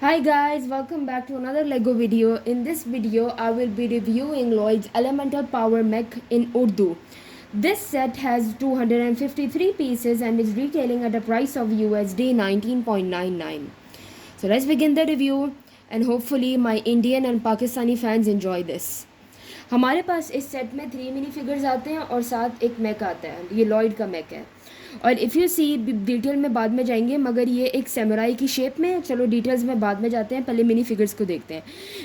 Hi guys, welcome back to another Lego video. In this video, I will be reviewing Lloyd's Elemental Power Mech in Urdu. This set has 253 pieces and is retailing at a price of USD 19.99. So let's begin the review and hopefully my Indian and Pakistani fans enjoy this. हमारे पास इस set में 3 mini figures आते हैं और साथ एक Mac आता है. ये लॉयड का मैक है और इफ़ यू सी डिटेल में बाद में जाएंगे, मगर ये एक सैमुराई की शेप में. चलो डिटेल्स में बाद में जाते हैं, पहले मिनी फिगर्स को देखते हैं.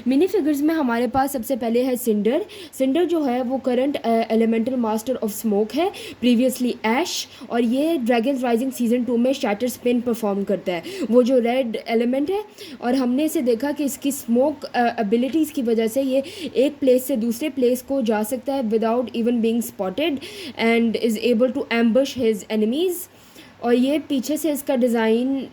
मिनी फिगर्स में हमारे पास सबसे पहले है सिंडर. सिंडर जो है वो current elemental master of smoke है, प्रीवियसली ऐश, और ये ड्रैगन्स राइजिंग सीजन 2 में शैटर स्पिन परफॉर्म करता है, वो जो रेड एलिमेंट है. और हमने इसे देखा कि इसकी स्मोक एबिलिटीज़ की वजह से ये एक प्लेस से दूसरे प्लेस को जा सकता है without even being spotted and is able to ambush his enemies. और ये पीछे से इसका डिज़ाइन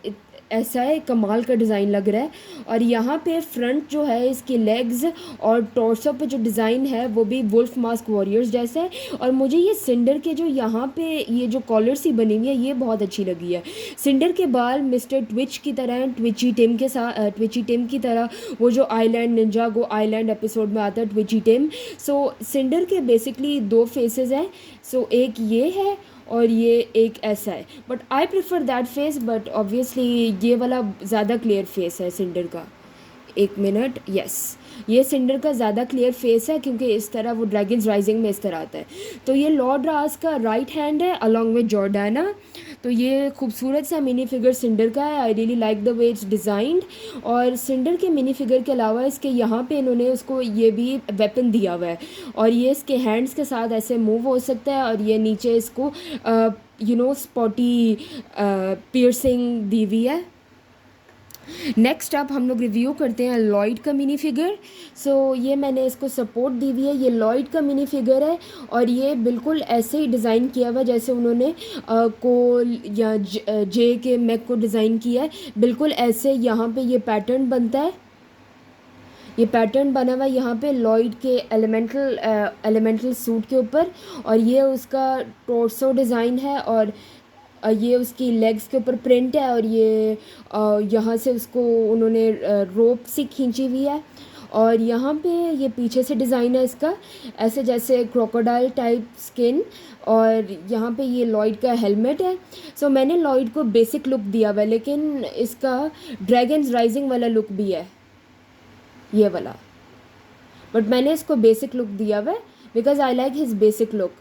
ऐसा है, कमाल का डिज़ाइन लग रहा है. और यहाँ पे फ्रंट जो है इसकी लेग्स और टॉर्सो पे जो डिज़ाइन है वो भी वुल्फ मास्क वॉरियर्स जैसा है. और मुझे ये सिंडर के जो यहाँ पे ये जो कॉलर सी बनी हुई है ये बहुत अच्छी लगी है. सिंडर के बाल मिस्टर ट्विच की तरह हैं, ट्विची टिम के साथ, ट्विची टिम की तरह, वो जो आइलैंड निंजा गो आइलैंड एपिसोड में आता है ट्विची टिम. सो सिंडर के बेसिकली 2 फेसेस हैं. सो एक ये है और ये एक ऐसा है, but I prefer that face. But obviously ये वाला ज़्यादा क्लियर फेस है सिंडर का. एक मिनट, यस, ये सिंडर का ज़्यादा क्लियर फेस है क्योंकि इस तरह वो ड्रैगन्स राइजिंग में इस तरह आता है. तो ये लॉर्ड राज का राइट हैंड है अलॉन्ग विद जॉर्डाना. तो ये खूबसूरत सा मिनी फिगर सिंडर का है. I really like the way it's designed. और सिंडर के मिनी फिगर के अलावा इसके यहाँ पे इन्होंने उसको ये भी वेपन दिया हुआ है और ये इसके हैंड्स के साथ ऐसे मूव हो सकता है. और ये नीचे इसको स्पॉटी पियर्सिंग दी हुई है. नेक्स्ट अब हम लोग रिव्यू करते हैं लॉयड का मिनी फिगर. सो ये मैंने इसको सपोर्ट दी हुई है. ये लॉयड का मिनी फिगर है और ये बिल्कुल ऐसे ही डिज़ाइन किया हुआ जैसे उन्होंने कोल या जे के मैक को डिज़ाइन किया है. बिल्कुल ऐसे यहाँ पे ये पैटर्न बनता है. ये पैटर्न बना हुआ है यहाँ पे लॉयड के एलिमेंटल सूट के ऊपर. और ये उसका टोर्सो डिज़ाइन है और ये उसकी लेग्स के ऊपर प्रिंट है. और ये यहाँ से उसको उन्होंने रोप सी खींची हुई है. और यहाँ पे ये पीछे से डिज़ाइन है इसका ऐसे जैसे क्रोकोडाइल टाइप स्किन. और यहाँ पे ये लॉयड का हेलमेट है. सो मैंने लॉयड को बेसिक लुक दिया हुआ है, लेकिन इसका ड्रैगन्स राइजिंग वाला लुक भी है ये वाला, बट मैंने इसको बेसिक लुक दिया हुआ है because I like his basic look.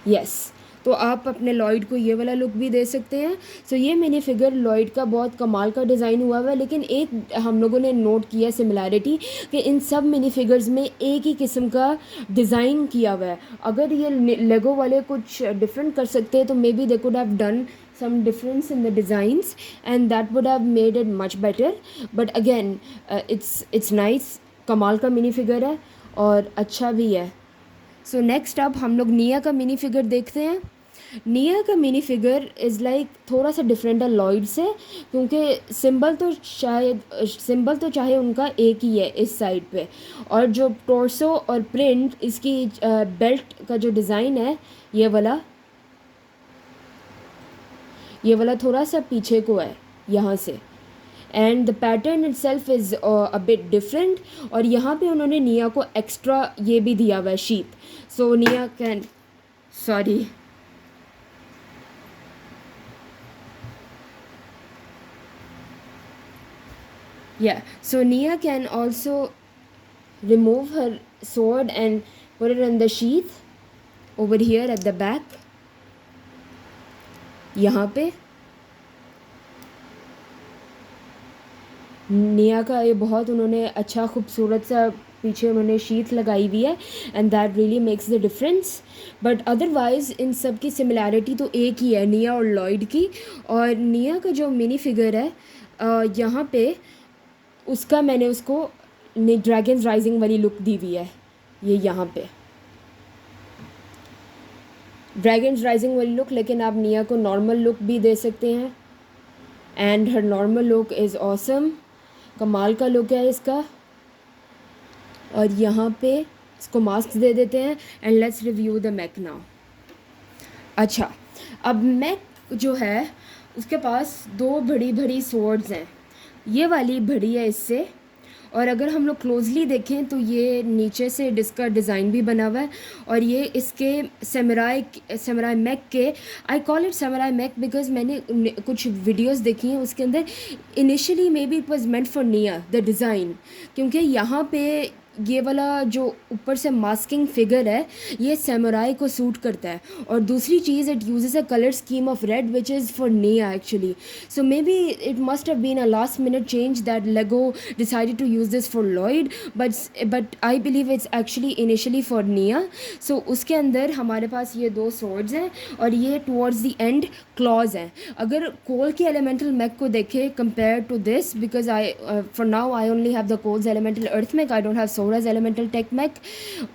Yes, तो आप अपने लॉयड को ये वाला लुक भी दे सकते हैं. सो ये मिनी फिगर लॉयड का बहुत कमाल का डिज़ाइन हुआ हुआ है. लेकिन एक हम लोगों ने नोट किया सिमिलैरिटी कि इन सब मिनी फिगर्स में एक ही किस्म का डिज़ाइन किया हुआ है. अगर ये लेगो वाले कुछ डिफरेंट कर सकते हैं तो may be they could have done some difference in the designs and that would have made it much better. But again it's nice. कमाल का मिनी फिगर है और अच्छा भी है. सो नेक्स्ट अब हम लोग निया का मिनी फिगर देखते हैं. निया का मिनी फिगर इज़ लाइक थोड़ा सा डिफरेंट है लॉयड से, क्योंकि सिंबल तो चाहे उनका एक ही है इस साइड पे. और जो टोर्सो और प्रिंट इसकी बेल्ट का जो डिज़ाइन है ये वाला थोड़ा सा पीछे को है यहाँ से. And the pattern itself is a bit different. और यहाँ पे उन्होंने निया को एक्स्ट्रा ये भी दिया हुआ है शीप. सो निया can sorry yeah, so Nia can also remove her sword and put it in the sheath over here at the back. यहाँ पे निया का ये बहुत उन्होंने अच्छा खूबसूरत सा पीछे उन्होंने शीट लगाई हुई है and that really makes the difference. But otherwise इन सब की सिमिलैरिटी तो एक ही है निया और लॉयड की. और निया का जो मिनी फिगर है यहाँ पे उसका मैंने उसको ड्रैगन्स राइजिंग वाली लुक दी हुई है. ये यहाँ पे ड्रैगन्स राइजिंग वाली लुक, लेकिन आप निया को नॉर्मल लुक भी दे सकते हैं. And her normal look is awesome. कमाल का लुक है इसका. और यहाँ पे इसको मास्क दे देते हैं and let's review the mech now. अच्छा, अब मैक जो है उसके पास 2 बड़ी बड़ी स्वॉर्ड्स हैं. ये वाली बड़ी है इससे। और अगर हम लोग क्लोजली देखें तो ये नीचे से इसका डिज़ाइन भी बना हुआ है, और ये इसके समुराई मैक के, I call it samurai mech because मैंने कुछ वीडियोस देखी हैं उसके अंदर initially maybe it was meant for Nier the design, क्योंकि यहाँ पे ये वाला जो ऊपर से मास्किंग फिगर है ये सैमुराई को सूट करता है। और दूसरी चीज़, it uses a colour scheme of red which is for Nya actually. So maybe it must have been a last minute change that Lego decided to use this for Lloyd, but I believe it's actually initially for Nya. So उसके अंदर हमारे पास ये दो सवर्ड्स हैं और ये towards the and clause हैं। अगर कोल के एलिमेंटल मैक को देखें compare to this, because I for now I only have the Cole's elemental earth mech, I don't have Sora's elemental tech mech.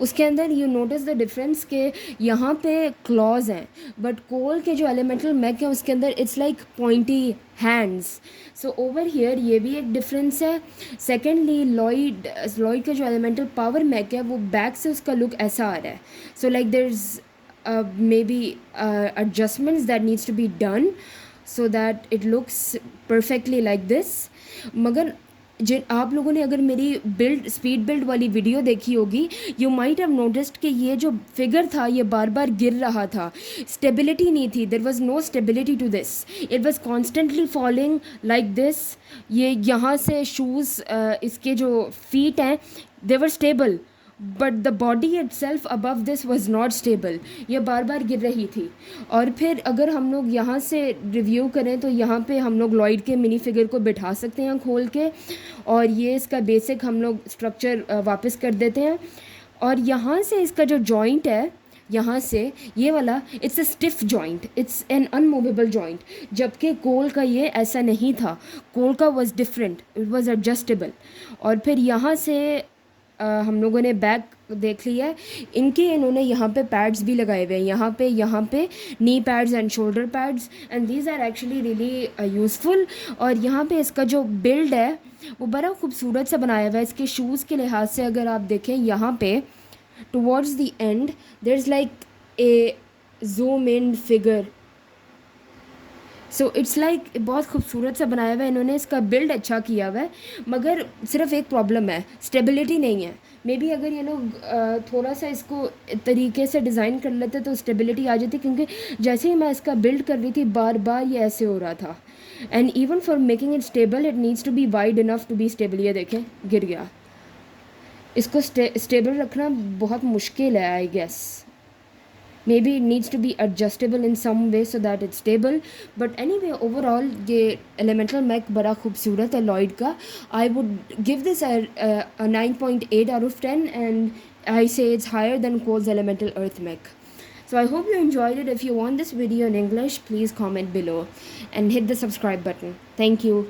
उसके अंदर यू नोटिस द डिफरेंस के यहाँ पे क्लॉज हैं, बट कोल के जो एलिमेंटल मैक है उसके अंदर it's like pointy hands. So over here ये भी एक डिफरेंस है। सेकेंडली लॉयड का जो एलिमेंटल पावर मैक है वो बैक से उसका लुक ऐसा आ रहा है। So like there is maybe adjustments that needs to be done so that it looks perfectly like this। मगर जिन आप लोगों ने अगर मेरी स्पीड बिल्ड वाली वीडियो देखी होगी, यू माइट हैव नोटिस्ड कि ये जो फिगर था ये बार बार गिर रहा था, स्टेबिलिटी नहीं थी, there was no stability to this, it was constantly falling like this. ये यहाँ से शूज़ इसके जो फीट हैं they were stable, but the body itself above this was not stable, ये बार बार गिर रही थी। और फिर अगर हम लोग यहाँ से रिव्यू करें तो यहाँ पे हम लोग लॉयड के मिनी फिगर को बिठा सकते हैं खोल के, और ये इसका बेसिक हम लोग स्ट्रक्चर वापस कर देते हैं। और यहाँ से इसका जो जॉइंट है यहाँ से ये वाला, it's a stiff joint, it's an unmovable joint, जबकि कोल का ये ऐसा नहीं था, कोल का was different, it was adjustable. और फिर यहाँ से हम लोगों ने बैक देख लिया है, इन्होंने यहाँ पे पैड्स भी लगाए हुए हैं, यहाँ पे knee pads and shoulder pads, and these are actually really useful. और यहाँ पे इसका जो बिल्ड है वो बड़ा खूबसूरत सा बनाया हुआ है। इसके शूज़ के लिहाज से अगर आप देखें यहाँ पे towards the end there is like a zoom in figure, so it's like बहुत खूबसूरत सा बनाया हुआ है इन्होंने, इसका बिल्ड अच्छा किया हुआ है। मगर सिर्फ एक प्रॉब्लम है, स्टेबिलिटी नहीं है। मे बी अगर ये लोग थोड़ा सा इसको तरीके से डिज़ाइन कर लेते तो स्टेबिलिटी आ जाती, क्योंकि जैसे ही मैं इसका बिल्ड कर रही थी बार बार ये ऐसे हो रहा था। And even for making it stable it needs to be wide enough to be stable. ये देखें गिर गया, इसको स्टेबल रखना बहुत मुश्किल है I guess. Maybe it needs to be adjustable in some way so that it's stable, but anyway overall ये elemental mech बड़ा खूबसूरत है लॉयड का। I would give this a 9.8 out of 10, and I say it's higher than Cole's elemental earth mech. So I hope you enjoyed it. If you want this video in English, please comment below and hit the subscribe button. Thank you.